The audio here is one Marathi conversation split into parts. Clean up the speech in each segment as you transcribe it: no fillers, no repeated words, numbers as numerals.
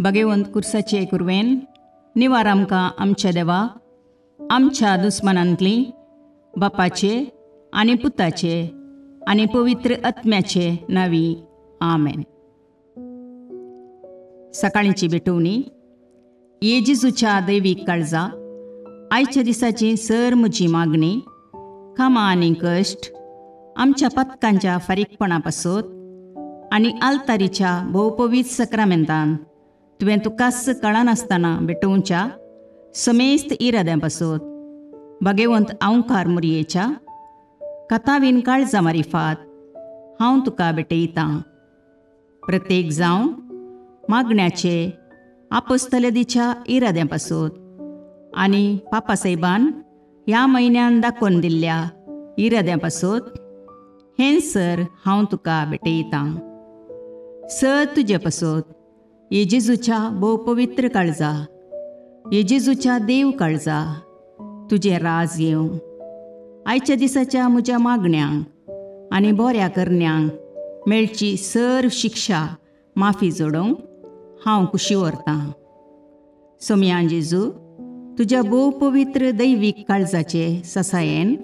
भगवंत कुर्साचे कुरवेन निवार आमकां आमच्या देवा आमच्या दुस्मनांतली बापाचे आनी पुताचे आनी पवित्र आत्म्याचे नावी आमेन. सकाळींची भेटवणी. येजेजूच्या दैवीक काळजा आयच्या दिसाची सर म्हजी मागणी कामां आनी कश्ट आमच्या पथकांच्या फारीकपणा पासत आनी आल्तारीच्या भोवपवीत सक्रामेंतान तुवें तुकास कळनासतना भेटोवच्या समेस्त इराद्यां पासत भगवंत आवकार मुरयेच्या कथावीन काळजा मारिफात हांव तुका भेटयतां. प्रत्येक जावं मागण्याचे आपोस्तलदीच्या इराद्यां पासत आनी पापासाहेबान ह्या म्हयन्यान दाखोवन दिल्ल्या इराद्यां पासत हें सर हांव तुका भेटयतां. सर तुजे पासत येजेजूच्या भोवपवित्र काळजा येजेजूच्या देव काळजा तुजें राज येवं. आयच्या दिसाच्या म्हज्या मागण्यांक आनी बऱ्या करण्यांक मेळची सर शिक्षा माफी जोडोवंक हांव कुशी व्हरतां. सोम्या जेजू तुज्या भोवपवित्र दैवीक काळजाचे ससायेन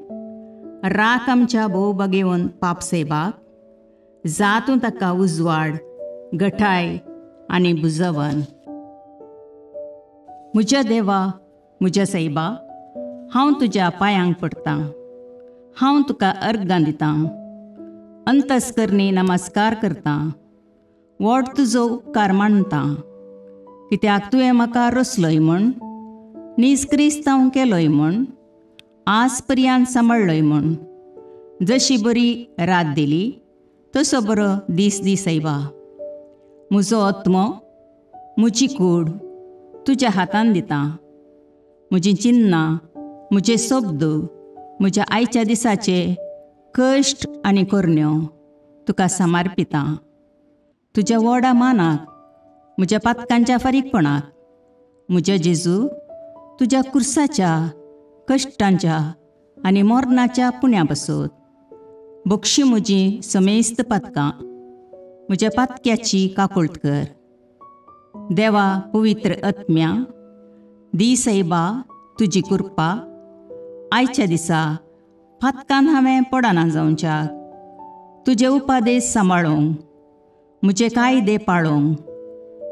राख आमच्या भोव भगवंत पापसाहेबाक जातूं ताका उजवाड घटाय आनी बुजवण. म्हज्या देवा म्हज्या सायबा हांव तुज्या पांयांक पडटां. हांव तुका अर्गां दितां. अंतस्करणी नमस्कार करतां. व्हड तुजो उपकार मानतां. कित्याक तुवें म्हाका रचलोय म्हूण निस्क्रिस्तांव केलोय म्हूण आज पर्यंत सांबाळलोय म्हूण जशी बरी रात दिली तसो बरो दीस दी सायबा. म्हजो आत्मो म्हजी कूड तुज्या हातान दितां. म्हजीं चिन्नां म्हजे शब्द म्हज्या आयच्या दिसाचे कश्ट आनी करण्यो तुका समर्पितां. तुज्या व्हडा मानाक म्हज्या पातकांच्या फारीकपणाक म्हज्या जेजू तुज्या कुर्साच्या कश्टांच्या आनी मरणाच्या पुण्या पासत बक्षी म्हजी समेस्त पातकां म्हज्या पातक्याची काकुळट कर. देवा पवित्र आत्म्या दी सायबा तुजी कृपा आयच्या दिसा पातकान हांवें पडना जावच्याक तुजे उपादेश सांबाळोवंक म्हजे कायदे पाळोवंक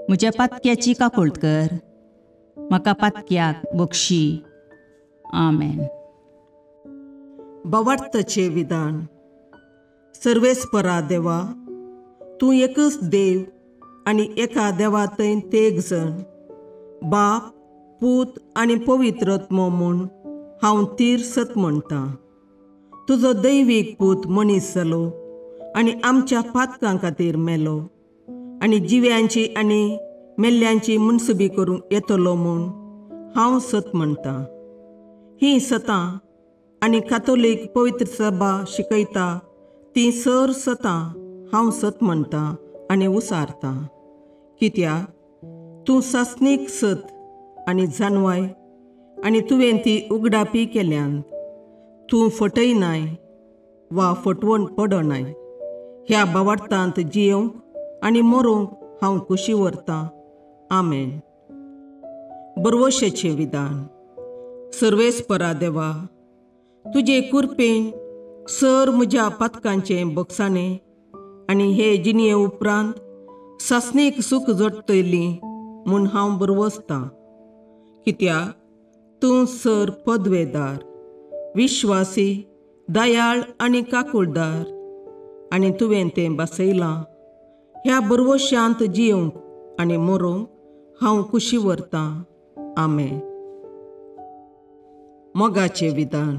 म्हज्या पातक्याची काकुळट कर. म्हाका पातक्याक बक्षी. आमेन. बवार्थाचें विधान. सर्वेस्परा देवा तूं एकच देव आनी एका देवा थंय तेग जण बाप पूत आनी पवित्र आत्मो म्हूण हांव तीर सत म्हणटां. तुजो दैवीक पूत मनीस जालो आनी आमच्या पातकां खातीर मेलो आनी जिव्यांची आनी मेल्ल्यांची मुनसुबी करूंक येतलो म्हूण हांव सत म्हणटां. हीं सतां आनी कातोलीक पवित्र सभा शिकयता तीं सर सतां हांव सत म्हणटां आनी उसारतां. कित्याक तूं सासणीक सत आनी जानवाय आनी तुवें ती उगडापी केल्यांत. तूं फटयनाय वा फटवण पडनाय. ह्या बवार्थांत जियोंक आनी मरोवंक हांव कुशी व्हरतां. आमेन. बरवशेचें विधान. सर्वेस्परा देवा तुजे कुरपेन सर म्हज्या पातकांचें बक्षाणें आनी हे जिणये उपरांत सासणेक सूख जोडटली म्हूण हांव बरवसतां. कित्याक तूं सर पदवेदार विश्वासी दयाळ आनी काकुळदार आनी तुवें तें बसयलां. ह्या बरवश्यांत जियोंक आनी मरोवंक हांव कुशी व्हरतां. आमेन. मोगाचें विधान.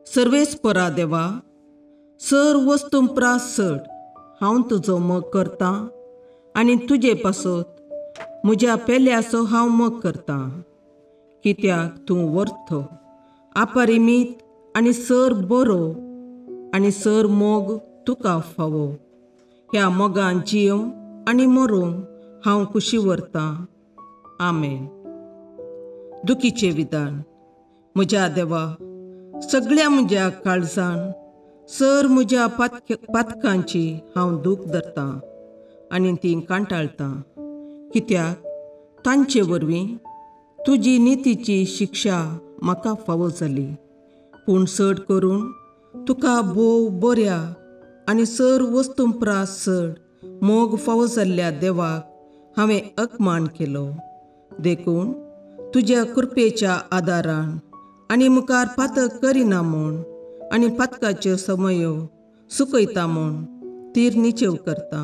सर्वेस्परा देवा सर वस्तुंपरास चड हांव तुजो मोग करतां आनी तुजे पासत म्हज्या पेल्याचो हांव मोग करतां. कित्याक तूं वर्थ अपरिमीत आनी सर बरो आनी सर मोग तुका फावो. ह्या मोगान जियोंक आनी मरोवंक हांव कुशी व्हरतां. आमेन. दुखीचें विधान. म्हज्या देवा सगळ्या म्हज्या काळजान सर म्हज्या पातकांची हांव दूख धरतां आनी ती कांटाळतां. कित्याक तांचे वरवीं तुजी नितीची शिक्षा म्हाका फावो जाली. पूण चड करून तुका भोव बऱ्या आनी सर वस्तूंपरास चड मोग फावो जाल्ल्या देवाक हांवें अकमान केलो. देखून तुज्या कृपेच्या आदारान आनी मुखार पातक करिना म्हूण आनी पातकाच्यो समयो सुकयता म्हूण तीर निचेव करता.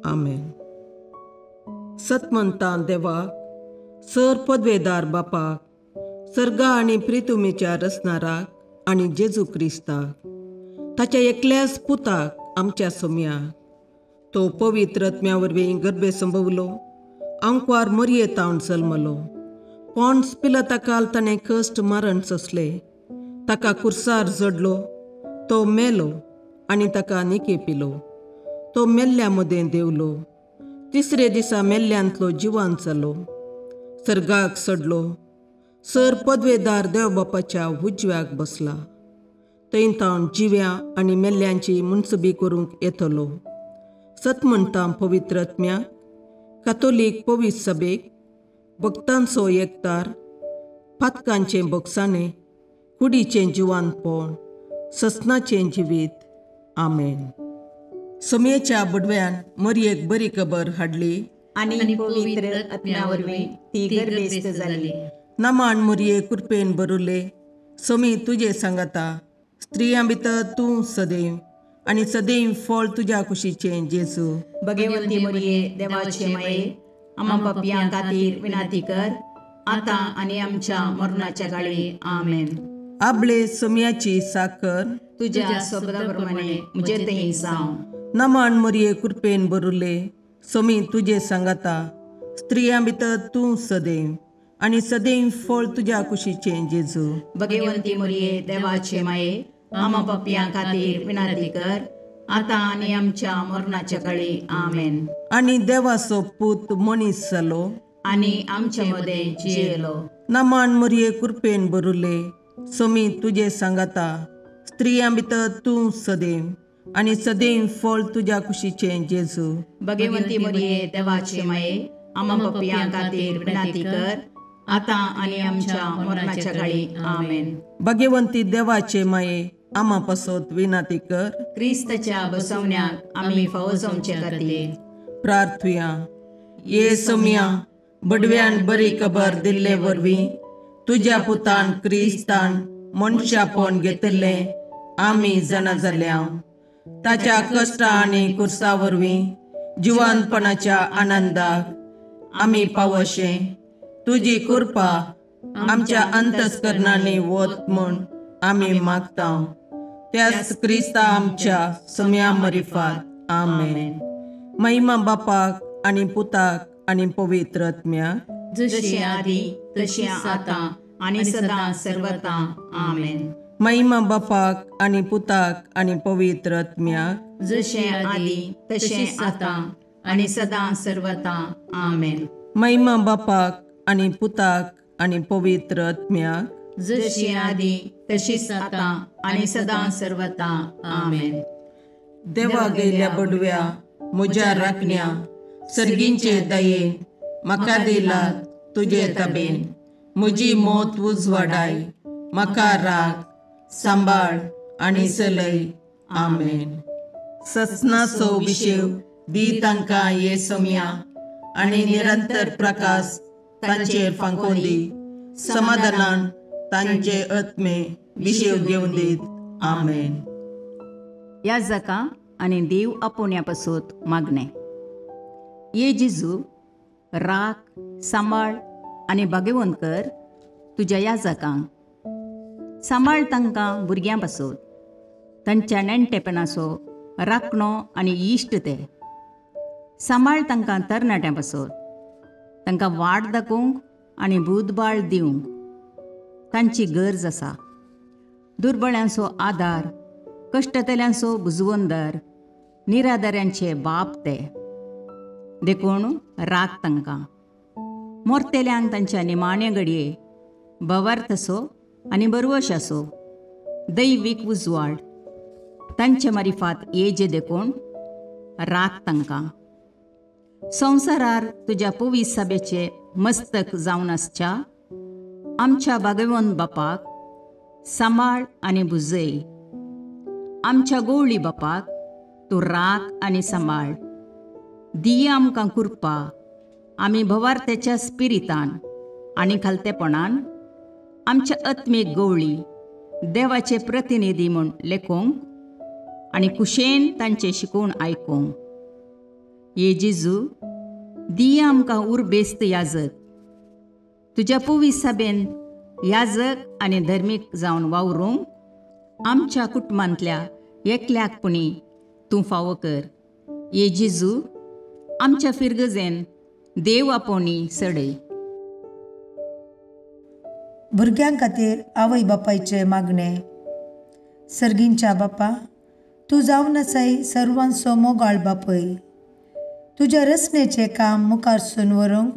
आमेन. सतमंतां देवाक, सर पदवेदार बापाक, सर्गा आनी प्रितुमेच्या रचणाराक आनी जेजू क्रिस्ताक, ताच्या एकल्याच पुताक आमच्या सोम्याक, तो पवित्र आत्म्या वरवीं गर्भे संभवलो, आंकवार मरयेतावन जल्मलो, पोन्स पिलाताकाल ताणें कश्ट मरण सोंसले, ताका कुर्सार जडलो, तो मेलो आनी ताका निकेपिलो, तो मेल्ल्या मदें देवलो, तिसरे दिसा मेल्ल्यांतलो जिवांत जालो, सर्गाक चडलो, सर पदवेदार देवबापाच्या उजव्याक बसला, थंय तावन जिव्या आनी मेल्ल्यांची मुनसबी करूंक येतलो. सतमंतां पवित्र आत्म्याक, कातोलीक पवित्र सभेक, भक्तांचो एकतार, पातकांचें भोगसाणें, कुडीचें जिवांतपण, ससनाचें जिवीत. आमेन. समयेच्या बुडव्यान मरयेक बरी खबर हाडली आनी पवित्र आत्म्या वरवीं ती गर्भेस्त जाली. नमान मरये कृपेन भरुले, समी तुजे सांगाता, स्त्रियां भितर तूं सदैव आनी सदैव फळ तुज्या कुशीचें जेजू. भगवंती मरये देवाचे माये, आम्हा पापयां खातीर विनाती कर, आतां आनी आमच्या मरणाच्या काळी. आमेन. आपले समयाची साकर तुज्या सोबताप्रमाणे म्हजे थंय जावं. नमान मरये कृपेन भरुले, समी तुजे सांगाता, स्त्रियां भितर तूं सदैव आनी सदैव फळ तुज्या कुशीचें जेजू. भगवंती मरये देवाचे माये, आम्हा पापयां खातीर विनाती कर, आतां आनी आमच्या मरणाच्या काळी. आमेन. आनी देवाचो पूत मनीस जालो आनी आमचे मदें जियेलो. नमान मरये कृपेन भरुले, समी तुजे सांगाता, स्त्रियां भितर तूं सदैव आनी सदैव फळ तुज्या कुशीचें जेजू. भगवंती मरये देवाचे माये, आम्हा पापयां खातीर विनाती कर, आतां आनी आमच्या मरणाच्या काळी. आमेन. भगवंती देवाचे माये, आम्हा पासत विनाती कर. क्रिस्ताच्या बसवण्याक आमी फावो जावचे खातीर प्रार्थुया. ये समया बडव्यान बरी खबर दिल्ले वरवीं तुज्या पुतान क्रिस्तान मनशापण घेतिल्लें आमी जाणा जाल्या, ताच्या कश्टा आनी कुर्सा वरवीं जिवानपणाच्या आनंदाक आमी पावशे तुजी कृपा आमच्या अंतस्करणांनी वत म्हूण आमी मागता. त्याच क्रिस्ता आमच्या समया मरिफात. आमेन. महिमा बापाक आनी पुताक आनी पवित्र आत्म्याक, जशें आदी तशें आतां आनी सदां सर्वता. आमेन. महिमा बापाक आनी पुताक आनी पवित्र आत्म्याक, जशें आदी तशें आतां आनी सदां सर्वता. आमेन. महिमा बापाक आनी पुताक आनी पवित्र आत्म्याक, जशी आदी तशीच आतां आनी सदां सर्वता. आमेन. देवा गेल्या बडव्या म्हज्या राखण्या, सर्गींचे दयेन म्हाका दिलात तुजे तबेन. म्हजी मोत उजवाडाय, म्हाका राख, सांबाळ आनी चलय. आमेन. ससनाचो विशेव दी तांकां ये समया आनी निरंतर प्रकाश तांचेर फांकून दी. समाधानान तांचे आत्मे विशेव घेवन दीत. आमेन. याजकां आनी देव आपोवण्या पासून मागणें. ये जेजू, राख, सांबाळ आनी भागेवंत कर तुज्या याजकांक. सांबाळ तांकां भुरग्यां पासून, तांच्या नेणटेपणाचो राखणो आनी इश्ट ते. सांबाळ तांकां तरणाट्यां पासून, तांकां वाट दाखोवंक आनी बुधबाळ दिवंक तांची गरज आसा. दुर्बळ्यांचो आदार, कश्टतल्यांचो बुजवंदर, निराधाऱ्यांचे बाप ते. देखून राख तांकां. मोरतेल्यांक तांच्या निमाणे घडये भवार्थसो आनी बरवशाचो दैवीक उजवाड तांचे मारिफात येजे देखून राख तांकां. संवसारार तुज्या पवित्र सभेचे मस्तक जावन आसच्या आमच्या भाग्यवंत बापाक सांबाळ आनी बुजय. आमच्या गोवळी बापाक तूं राख आनी सांबाळ. दिये आमकां कुरपा आमी भवार्थेच्या स्पिरितान आनी खालतेपणान आमच्या आत्मीक गोवळी देवाचे प्रतिनिधी म्हूण लेखोंक आनी कुशेन तांचे शिकोवन आयकूंक. ये जेजू दिये आमकां उरबेस्त याजक. तुज्या पवित्र सभेन याजक आनी धर्मीक जावन वावरूंक आमच्या कुटुंबांतल्या एकल्याकपणी तूं फावो कर. ये जेजू आमच्या फिरगजेन देव आपोवणी सडय. भुरग्यां खातीर आवय बापायचे मागणे. सर्गींच्या बापा, तूं जावन आसाय सर्वांचो मोगाळ बापय. तुज्या रचनेचें काम मुखारसून व्हरूंक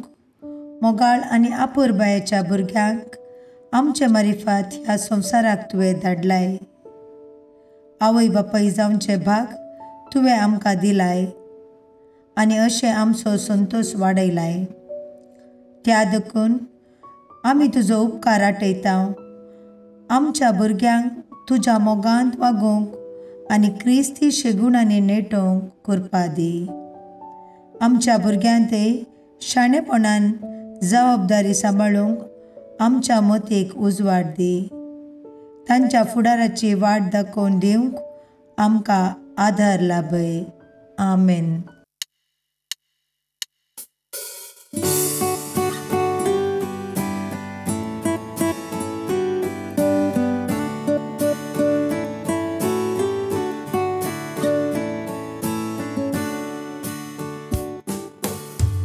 मोगाळ आनी आपुरबायेच्या भुरग्यांक आमचे मारिफात ह्या संवसाराक तुवें धाडलाय. आवय बापाय जावचे भाग तुवें आमकां दिलाय आनी अशें आमचो संतोश वाडयलाय. त्या देखून आमी तुजो उपकार आटयता. आमच्या भुरग्यांक तुज्या मोगांत वागूंक आनी क्रिस्ती शेगुणांनी नेटोवंक कृपा दी. आमच्या भुरग्यांतय शाणेपणान जबाबदारी सांबाळूंक आमच्या मतीक उजवाड दी. तांच्या फुडाराची वाट दाखोवन दिवंक आमकां आधार लाभय. आमेन.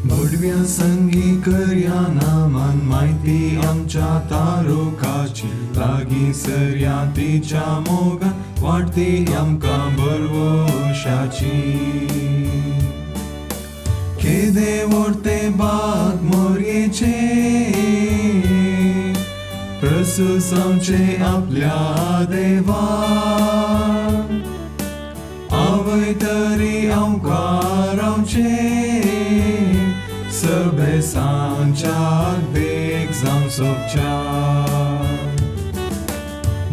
भडव्या संगी करया नामान माहिती आमच्या तारोकाची. लागीं सरया तिच्या मोगान वाटती आमकां बरवशाची. केदे व्हरते बाग मोरयेचे प्रसूस आमचे आपल्या देवा. आवय तरी आमकां रावचे सभे सांच्याक देख जावन सोबच्या.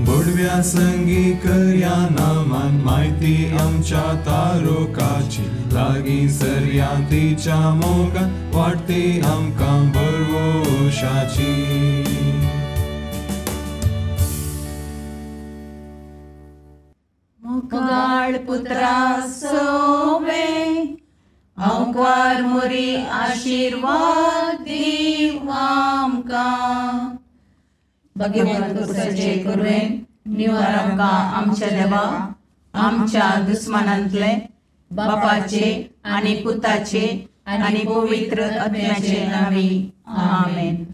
भडव्या संगी करया नामान माहिती आमच्या तारोकाची. लागीं सरया तिच्या मोगान वाटती आमकां बरवशाची. मोगाळ पुत्रा सोवे आमकां मोरी आशीर्वाद दीव आमकां. भगवंत पुरुषाचे करुवेन निवार आमकां आमच्या देवा आमच्या दुस्मानांतले बापाचे आनी पुताचे आनी पवित्र आत्म्याचे नावी. आमेन.